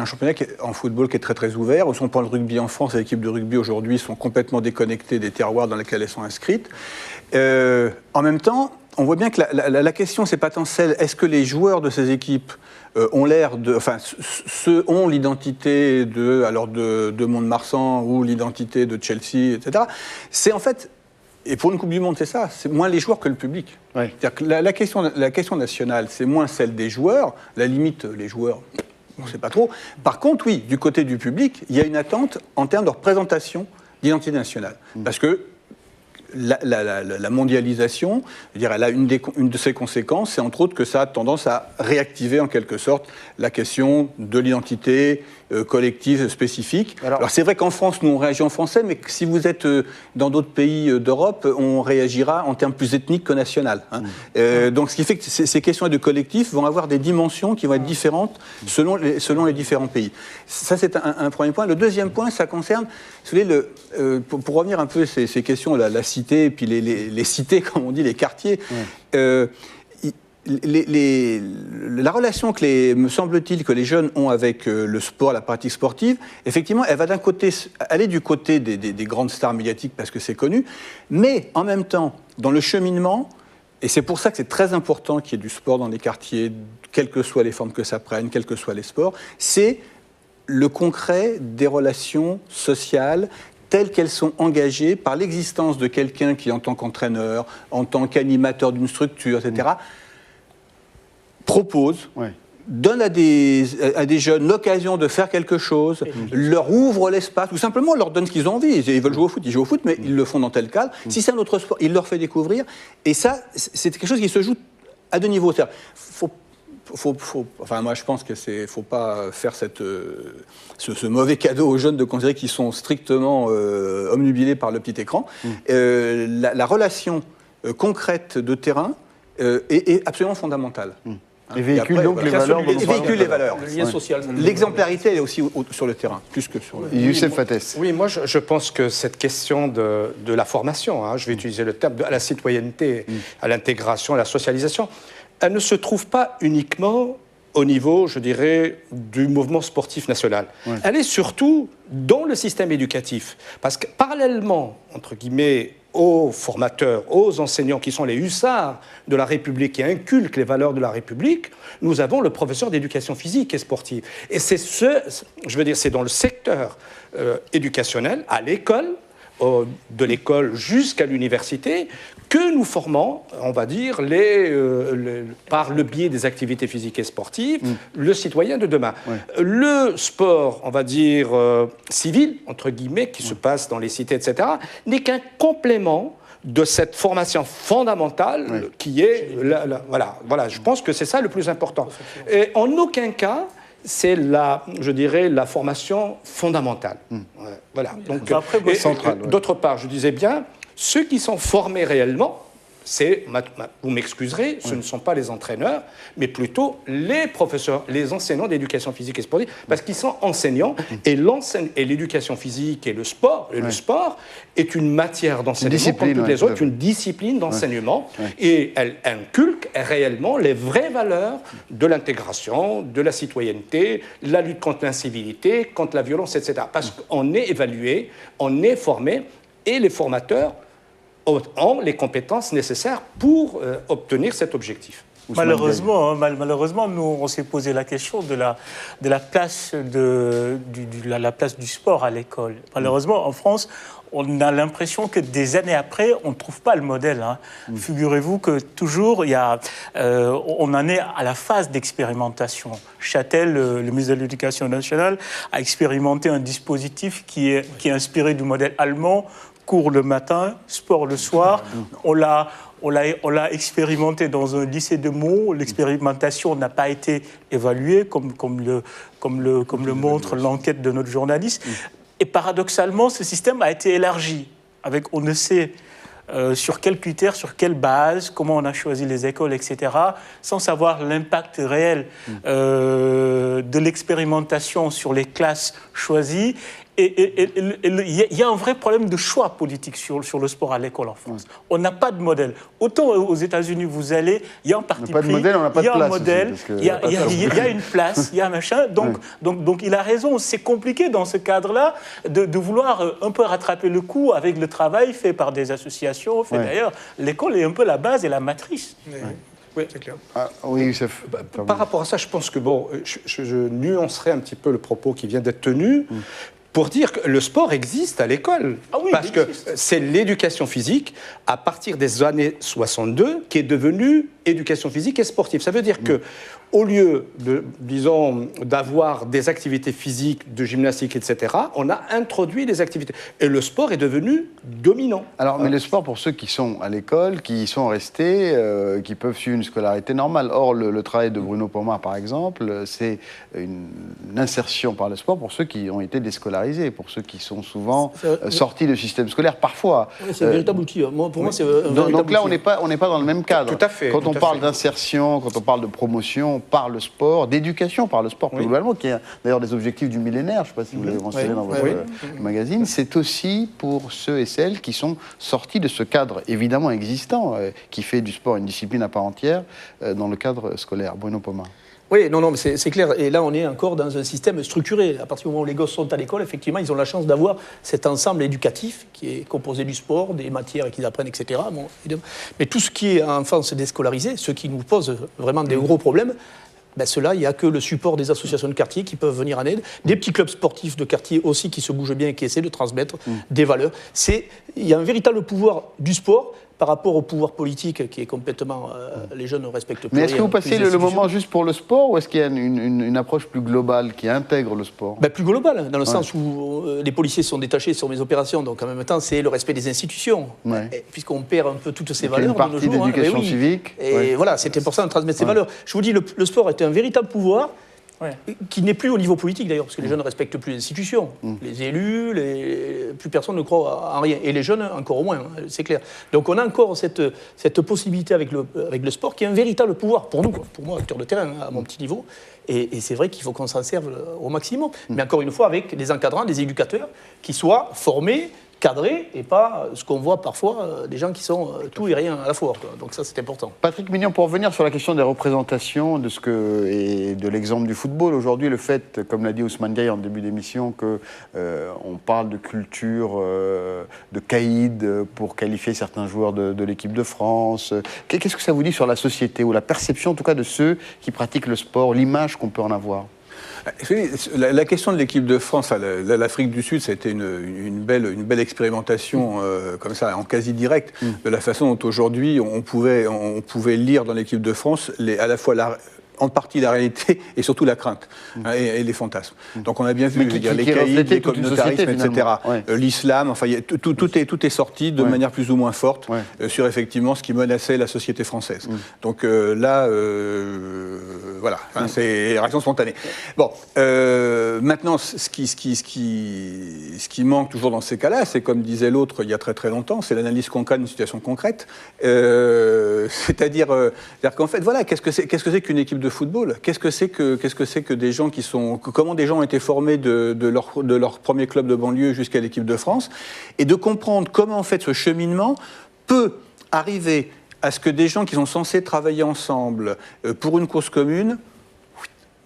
un championnat en football qui est très très ouvert. Si on prend le rugby en France, les équipes de rugby aujourd'hui sont complètement déconnectées des terroirs dans lesquels elles sont inscrites. En même temps, on voit bien que la question, c'est pas tant celle, est-ce que les joueurs de ces équipes ont l'air de, enfin, ceux ont l'identité de Mont-de-Marsan ou l'identité de Chelsea, etc. C'est en fait, et pour une Coupe du Monde, c'est ça, c'est moins les joueurs que le public. Ouais. C'est-à-dire que la question nationale, c'est moins celle des joueurs, la limite, les joueurs, on ne sait pas trop. Par contre, oui, du côté du public, il y a une attente en termes de représentation d'identité nationale. Parce que la mondialisation, je veux dire, elle a une de ses conséquences, c'est entre autres que ça a tendance à réactiver en quelque sorte la question de l'identité collective spécifique. Alors c'est vrai qu'en France, nous on réagit en français, mais si vous êtes dans d'autres pays d'Europe, on réagira en termes plus ethniques que national. Hein. Donc ce qui fait que ces questions de collectif vont avoir des dimensions qui vont être différentes selon les différents pays. Ça c'est un premier point. Le deuxième point, ça concerne, vous savez, pour revenir un peu à ces questions, la cité, et puis les cités, comme on dit, les quartiers. La relation me semble-t-il, que les jeunes ont avec le sport, la pratique sportive, effectivement, elle va d'un côté aller du côté des grandes stars médiatiques parce que c'est connu, mais en même temps, dans le cheminement, et c'est pour ça que c'est très important qu'il y ait du sport dans les quartiers, quelles que soient les formes que ça prenne, quels que soient les sports, c'est le concret des relations sociales telles qu'elles sont engagées par l'existence de quelqu'un qui, en tant qu'entraîneur, en tant qu'animateur d'une structure, etc., propose, donne à des jeunes l'occasion de faire quelque chose, leur ouvre l'espace, ou simplement leur donne ce qu'ils ont envie. Ils veulent jouer au foot, ils jouent au foot, mais ils le font dans tel cadre. Si c'est un autre sport, il leur fait découvrir. Et ça, c'est quelque chose qui se joue à deux niveaux. Enfin, moi, je pense qu'il ne faut pas faire ce mauvais cadeau aux jeunes de considérer qu'ils sont strictement omnubilés par le petit écran. La relation concrète de terrain est absolument fondamentale. Et véhicule donc les valeurs. Les valeurs. Le lien social. L'exemplarité, elle est aussi sur le terrain, plus que sur le... Youssef Fattès. Oui, moi je pense que cette question de la formation, hein, je vais utiliser le terme, à la citoyenneté, à l'intégration, à la socialisation, elle ne se trouve pas uniquement au niveau, je dirais, du mouvement sportif national. Elle est surtout dans le système éducatif. Parce que parallèlement, entre guillemets, aux formateurs, aux enseignants qui sont les hussards de la République, qui inculquent les valeurs de la République, nous avons le professeur d'éducation physique et sportive. Et c'est c'est dans le secteur éducationnel, à l'école, de l'école jusqu'à l'université, que nous formons, on va dire, par le biais des activités physiques et sportives, le citoyen de demain. Le sport, on va dire, civil, entre guillemets, qui se passe dans les cités, etc., n'est qu'un complément de cette formation fondamentale qui est... Voilà, je pense que c'est ça le plus important. Et en aucun cas, c'est je dirais, la formation fondamentale. Voilà. Donc, d'autre part, je disais bien, ceux qui sont formés réellement, vous m'excuserez, ce ne sont pas les entraîneurs, mais plutôt les professeurs, les enseignants d'éducation physique et sportive, parce qu'ils sont enseignants, et l'éducation physique et le sport est une matière d'enseignement comme toutes les autres, une discipline d'enseignement, et elle inculque réellement les vraies valeurs de l'intégration, de la citoyenneté, la lutte contre l'incivilité, contre la violence, etc. Parce qu'on est évalué, on est formé, et les formateurs ont les compétences nécessaires pour obtenir cet objectif. Malheureusement, nous, on s'est posé la question de la place la place du sport à l'école. Malheureusement, en France, on a l'impression que des années après, on ne trouve pas le modèle. Hein. Figurez-vous que toujours, on en est à la phase d'expérimentation. Châtel, le ministre de l'Éducation nationale, a expérimenté un dispositif qui est inspiré du modèle allemand, cours le matin, sport le soir. On l'a expérimenté dans un lycée de Meaux. L'expérimentation n'a pas été évaluée, comme le montre l'enquête de notre journaliste. Et paradoxalement, ce système a été élargi. On ne sait sur quels critères, sur quelle base, comment on a choisi les écoles, etc., sans savoir l'impact réel de l'expérimentation sur les classes choisies. il y a un vrai problème de choix politique sur le sport à l'école en France. On n'a pas de modèle. Autant aux États-Unis, vous allez, il y a un parti pris, il y a un modèle, il y a une place, il y a un machin. Donc il a raison. C'est compliqué dans ce cadre-là de vouloir un peu rattraper le coup avec le travail fait par des associations. D'ailleurs, l'école est un peu la base et la matrice. Oui, c'est clair. Oui, Youssef. Par rapport à ça, je pense que je nuancerai un petit peu le propos qui vient d'être tenu pour dire que le sport existe à l'école. Parce que c'est l'éducation physique, à partir des années 62, qui est devenue éducation physique et sportive. Ça veut dire que au lieu d'avoir des activités physiques, de gymnastique, etc., on a introduit des activités. Et le sport est devenu dominant. Alors, mais le sport, pour ceux qui sont à l'école, qui y sont restés, qui peuvent suivre une scolarité normale. Or, le travail de Bruno Pomar, par exemple, c'est une insertion par le sport pour ceux qui ont été déscolarisés, pour ceux qui sont souvent sortis du système scolaire, parfois. Oui, c'est un véritable outil. Pour moi, c'est un véritable donc là, outil. on n'est pas dans le même cadre. Tout à fait. Quand on parle d'insertion, quand on parle de promotion par le sport, d'éducation par le sport, globalement, qui est d'ailleurs des objectifs du millénaire, je ne sais pas si vous l'avez mentionné dans votre magazine, c'est aussi pour ceux et celles qui sont sortis de ce cadre évidemment existant, qui fait du sport une discipline à part entière, dans le cadre scolaire. Bruno Pomar. Oui, non, mais c'est clair. Et là, on est encore dans un système structuré. À partir du moment où les gosses sont à l'école, effectivement, ils ont la chance d'avoir cet ensemble éducatif qui est composé du sport, des matières qu'ils apprennent, etc. Bon, mais tout ce qui est enfance déscolarisée, ce qui nous pose vraiment des gros problèmes, ceux-là, il n'y a que le support des associations de quartier qui peuvent venir en aide, des petits clubs sportifs de quartier aussi qui se bougent bien et qui essaient de transmettre des valeurs. Il y a un véritable pouvoir du sport par rapport au pouvoir politique qui est complètement... les jeunes ne respectent plus. Mais est-ce que vous passez le moment juste pour le sport ou est-ce qu'il y a une approche plus globale qui intègre le sport ? Plus globale, dans le sens où les policiers sont détachés sur mes opérations, donc en même temps, c'est le respect des institutions. Puisqu'on perd un peu toutes ces valeurs. Il y a une partie d'éducation civique. Et voilà, c'est important de transmettre ces valeurs. Je vous dis, le sport est un véritable pouvoir. Qui n'est plus au niveau politique d'ailleurs, parce que les jeunes ne respectent plus les institutions. Les élus, plus personne ne croit en rien. Et les jeunes, encore moins, c'est clair. Donc on a encore cette possibilité avec le sport qui est un véritable pouvoir pour nous, pour moi, acteur de terrain, à mon petit niveau. Et c'est vrai qu'il faut qu'on s'en serve au maximum. Mais encore une fois, avec des encadrants, des éducateurs qui soient formés, cadrés, et pas ce qu'on voit parfois, des gens qui sont tout et rien à la fois. Donc ça, c'est important. Patrick Mignon, pour revenir sur la question des représentations et de l'exemple du football, aujourd'hui, le fait, comme l'a dit Ousmane Gaye en début d'émission, qu'on parle de culture, de caïd pour qualifier certains joueurs de l'équipe de France, qu'est-ce que ça vous dit sur la société, ou la perception en tout cas de ceux qui pratiquent le sport, l'image qu'on peut en avoir ? La question de l'équipe de France, l'Afrique du Sud, ça a été une belle expérimentation comme ça, en quasi direct, de la façon dont aujourd'hui on pouvait lire dans l'équipe de France à la fois en partie la réalité et surtout la crainte et les fantasmes. Donc on a bien vu les caïds, les communautarismes, etc. L'islam, enfin tout est sorti de manière plus ou moins forte sur effectivement ce qui menaçait la société française. Donc là, voilà, c'est réaction spontanée. Bon, maintenant, ce qui manque toujours dans ces cas-là, c'est comme disait l'autre il y a très très longtemps, c'est l'analyse concrète d'une situation concrète. C'est-à-dire qu'en fait, voilà, qu'est-ce que c'est qu'une équipe de football ? Qu'est-ce que c'est que des gens qui sont... Comment des gens ont été formés de leur premier club de banlieue jusqu'à l'équipe de France, et de comprendre comment en fait ce cheminement peut arriver à ce que des gens qui sont censés travailler ensemble pour une cause commune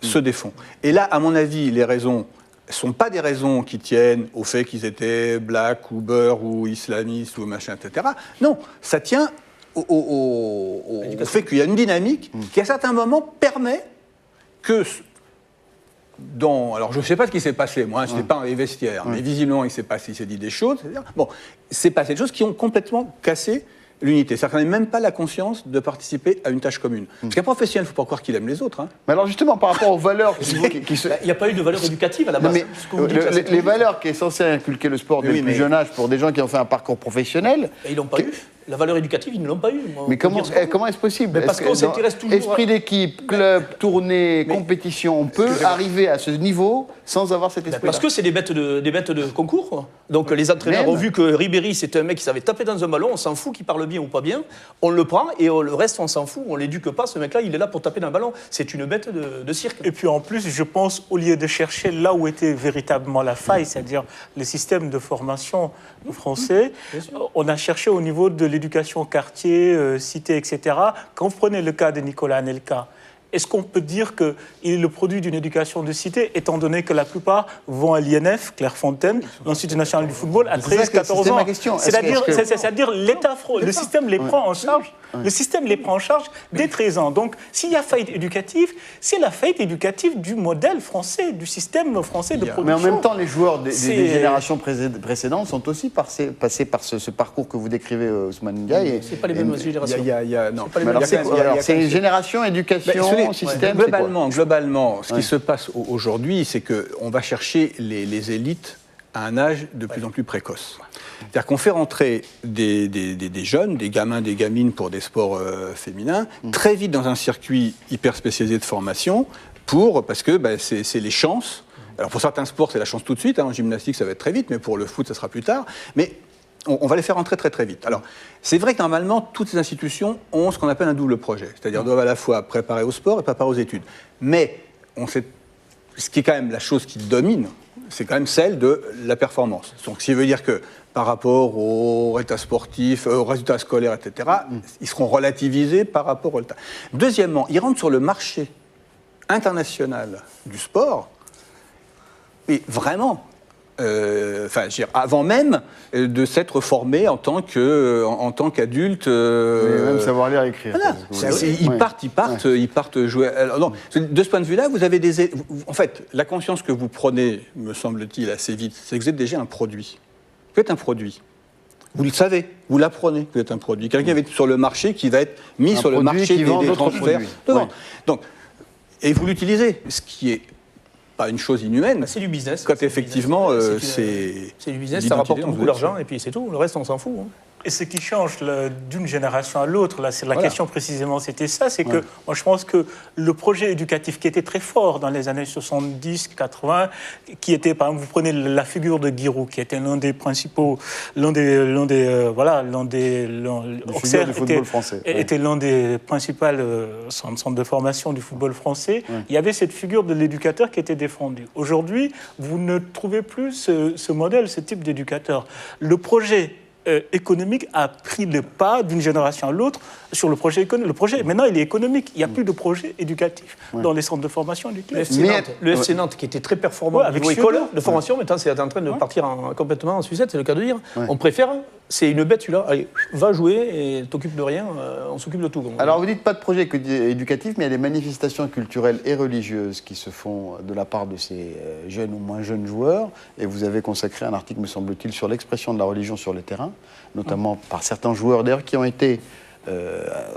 se défont. Et là, à mon avis, les raisons ne sont pas des raisons qui tiennent au fait qu'ils étaient blacks ou beurre ou islamistes ou machin, etc. Non, ça tient au fait qu'il y a une dynamique qui, à certains moments, permet que alors, je ne sais pas ce qui s'est passé, moi, je n'étais pas dans les vestiaires, mais visiblement, il s'est dit des choses. Bon, c'est passé des choses qui ont complètement cassé l'unité. C'est-à-dire qu'on n'a même pas la conscience de participer à une tâche commune. Parce qu'un professionnel, il ne faut pas croire qu'il aime les autres. Mais alors justement, par rapport aux valeurs... Il n'y a pas eu de valeurs éducatives à la base. Les valeurs qui est censé inculquer le sport dès le plus jeune âge pour des gens qui ont fait un parcours professionnel... Ils l'ont pas eu. La valeur éducative, ils ne l'ont pas eu. Mais comment est-ce possible? Parce qu'on s'intéresse toujours esprit d'équipe, club, tournée, compétition, on peut arriver à ce niveau sans avoir cet esprit. Parce que c'est des bêtes de concours, quoi. Donc les entraîneurs ont vu que Ribéry, c'était un mec qui savait taper dans un ballon, on s'en fout qu'il parle bien ou pas bien, on le prend et le reste, on s'en fout, on l'éduque pas, ce mec-là, il est là pour taper dans le ballon. C'est une bête de cirque. Et puis en plus, je pense, au lieu de chercher là où était véritablement la faille, c'est-à-dire les systèmes de formation français, on a cherché au niveau de l'éducation quartier, cité, etc. Quand vous prenez le cas de Nicolas Anelka, est-ce qu'on peut dire qu'il est le produit d'une éducation de cité, étant donné que la plupart vont à l'INF, Clairefontaine, l'Institut national du football, à 13-14 ans? C'est-à-dire l'État, le système les prend en charge. Le système les prend en charge dès 13 ans. Donc, s'il y a faillite éducative, c'est la faillite éducative du modèle français, du système français de production. Mais en même temps, les joueurs des générations précédentes sont aussi passés par ce parcours que vous décrivez, Ousmane Ndiaye. C'est pas les mêmes générations. C'est une génération, éducation, système. Globalement, ce qui se passe aujourd'hui, c'est qu'on va chercher les élites à un âge de plus en plus précoce. C'est-à-dire qu'on fait rentrer des jeunes, des gamins, des gamines pour des sports féminins, très vite dans un circuit hyper spécialisé de formation, parce que c'est les chances. Alors pour certains sports, c'est la chance tout de suite. En gymnastique, ça va être très vite, mais pour le foot, ça sera plus tard. Mais on va les faire rentrer très très vite. Alors, c'est vrai que normalement, toutes ces institutions ont ce qu'on appelle un double projet. C'est-à-dire doivent à la fois préparer au sport et préparer aux études. Mais ce qui est quand même la chose qui domine, c'est quand même celle de la performance. Donc, ce qui veut dire que par rapport aux résultats sportifs, aux résultats scolaires, etc., ils seront relativisés par rapport au résultat. Deuxièmement, ils rentrent sur le marché international du sport, et vraiment, avant même de s'être formé en tant qu'adulte. Même savoir lire et écrire. Voilà. Ils partent jouer. Alors, non, de ce point de vue-là, vous avez en fait, la conscience que vous prenez, me semble-t-il, assez vite, c'est que vous êtes déjà un produit. Vous êtes un produit. Vous le savez, vous l'apprenez que vous êtes un produit. Quelqu'un va être sur le marché qui va être mis sur le marché des transferts. Donc, et vous l'utilisez, ce qui est pas une chose inhumaine. C'est du business. Quand effectivement, c'est du business, ça rapporte beaucoup d'argent et puis c'est tout. Le reste, on s'en fout. Et ce qui change d'une génération à l'autre, là, c'est la question précisément, c'était ça, c'est que moi je pense que le projet éducatif qui était très fort dans les années 70, 80, qui était, par exemple, vous prenez la figure de Giroud, qui était l'un des principaux, Auxerre était l'un des principaux centres de formation du football français. Il y avait cette figure de l'éducateur qui était défendue. Aujourd'hui, vous ne trouvez plus ce modèle, ce type d'éducateur. Le projet économique a pris le pas d'une génération à l'autre sur le projet économique. Le projet, maintenant, il est économique. Il n'y a plus de projet éducatif dans les centres de formation du club. Le FC Nantes, qui était très performant avec l'école de formation, maintenant, c'est en train de partir complètement en sucette, c'est le cas de dire. On préfère, c'est une bête, celui-là, allez, va jouer et t'occupes de rien, on s'occupe de tout. Alors, vous dites pas de projet éducatif, mais il y a des manifestations culturelles et religieuses qui se font de la part de ces jeunes ou moins jeunes joueurs, et vous avez consacré un article, me semble-t-il, sur l'expression de la religion sur le terrain, notamment par certains joueurs d'ailleurs qui ont été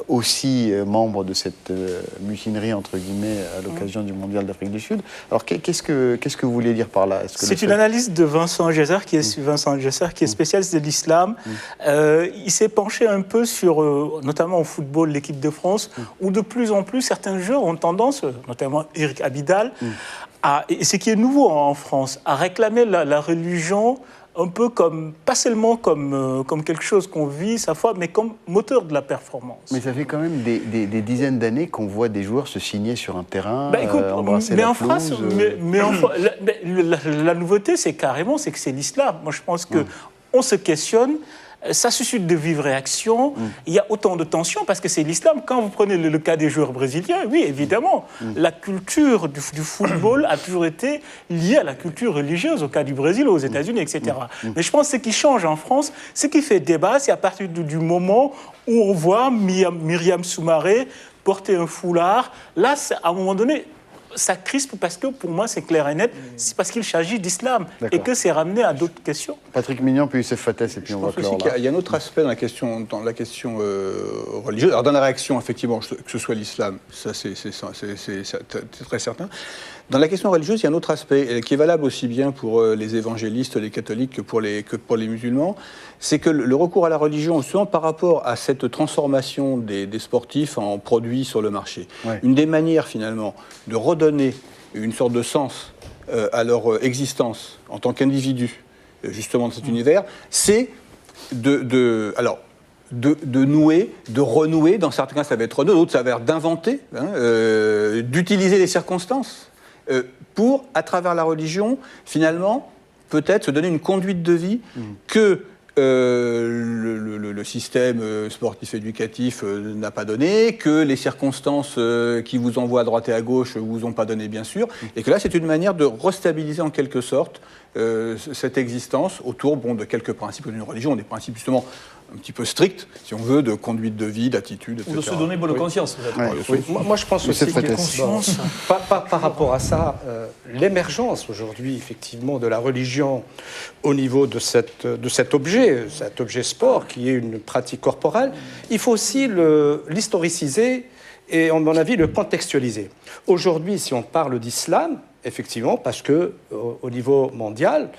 aussi membres de cette mutinerie entre guillemets à l'occasion du Mondial d'Afrique du Sud. Alors qu'est-ce que vous voulez dire par là? C'est une analyse de Vincent Gesser qui est spécialiste de l'islam. Il s'est penché un peu sur, notamment au football, l'équipe de France, où de plus en plus certains joueurs ont tendance, notamment Eric Abidal, et ce qui est nouveau en France, à réclamer la religion un peu comme, pas seulement comme quelque chose qu'on vit sa foi, mais comme moteur de la performance. Mais ça fait quand même des dizaines d'années qu'on voit des joueurs se signer sur un terrain, embrasser la pelouse. La nouveauté, c'est que c'est l'islam. Moi, je pense qu'on se questionne. Ça suscite de vives réactions. Il y a autant de tensions parce que c'est l'islam. Quand vous prenez le cas des joueurs brésiliens, oui, évidemment, la culture du football a toujours été liée à la culture religieuse, au cas du Brésil, aux États-Unis, etc. Mais je pense que ce qui change en France, ce qui fait débat, c'est à partir du moment où on voit Myriam Soumaré porter un foulard. Là, à un moment donné, ça crispe parce que pour moi c'est clair et net, c'est parce qu'il s'agit d'islam et que c'est ramené à d'autres questions. Patrick Mignon puis Youssef Fattès et puis on va clore là. Il y a un autre aspect dans la question religieuse. Alors dans la réaction effectivement que ce soit l'islam, ça c'est très certain. Dans la question religieuse, il y a un autre aspect qui est valable aussi bien pour les évangélistes, les catholiques que pour les musulmans, c'est que le recours à la religion, souvent par rapport à cette transformation des sportifs en produits sur le marché, une des manières finalement de redonner une sorte de sens à leur existence en tant qu'individu, justement dans cet univers, c'est de nouer, de renouer, dans certains cas ça va être renouer, d'autres ça va être d'inventer, d'utiliser les circonstances pour, à travers la religion, finalement, peut-être se donner une conduite de vie que le système sportif éducatif n'a pas donné, que les circonstances qui vous envoient à droite et à gauche vous ont pas donné, bien sûr, et que là c'est une manière de restabiliser en quelque sorte cette existence autour de quelques principes d'une religion, des principes justement un petit peu stricts, si on veut, de conduite de vie, d'attitude, etc. Ou de se donner bonne conscience. Moi, je pense aussi que par rapport à ça, l'émergence aujourd'hui, effectivement, de la religion au niveau de cet objet sport, qui est une pratique corporelle, il faut aussi l'historiciser et, à mon avis, le contextualiser. Aujourd'hui, si on parle d'islam, effectivement, parce qu'au niveau mondial,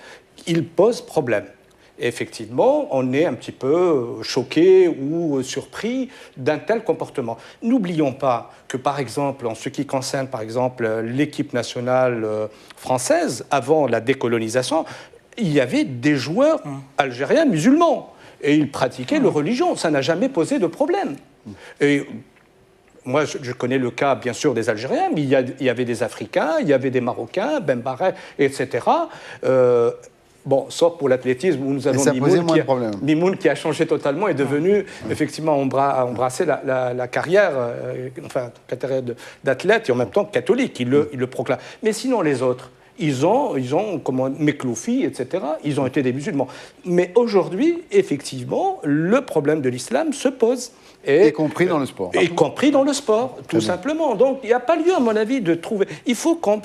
il pose problème. Et effectivement, on est un petit peu choqué ou surpris d'un tel comportement. N'oublions pas que, par exemple, en ce qui concerne, par exemple, l'équipe nationale française, avant la décolonisation, il y avait des joueurs algériens musulmans. Et ils pratiquaient leur religion. Ça n'a jamais posé de problème. Et moi, je connais le cas, bien sûr, des Algériens, mais il y avait des Africains, il y avait des Marocains, Bembaré, etc., bon, sauf pour l'athlétisme, où nous avons Mimoun qui a changé totalement, est devenu, effectivement, embrasser la carrière, carrière d'athlète et en même temps catholique, il le proclame. Mais sinon, les autres, ils ont comme Mekloufi, etc., ils ont été des musulmans. Mais aujourd'hui, effectivement, le problème de l'islam se pose. Y compris dans le sport. Y compris dans le sport, tout simplement. Donc, il n'y a pas lieu, à mon avis, de trouver... Il faut qu'on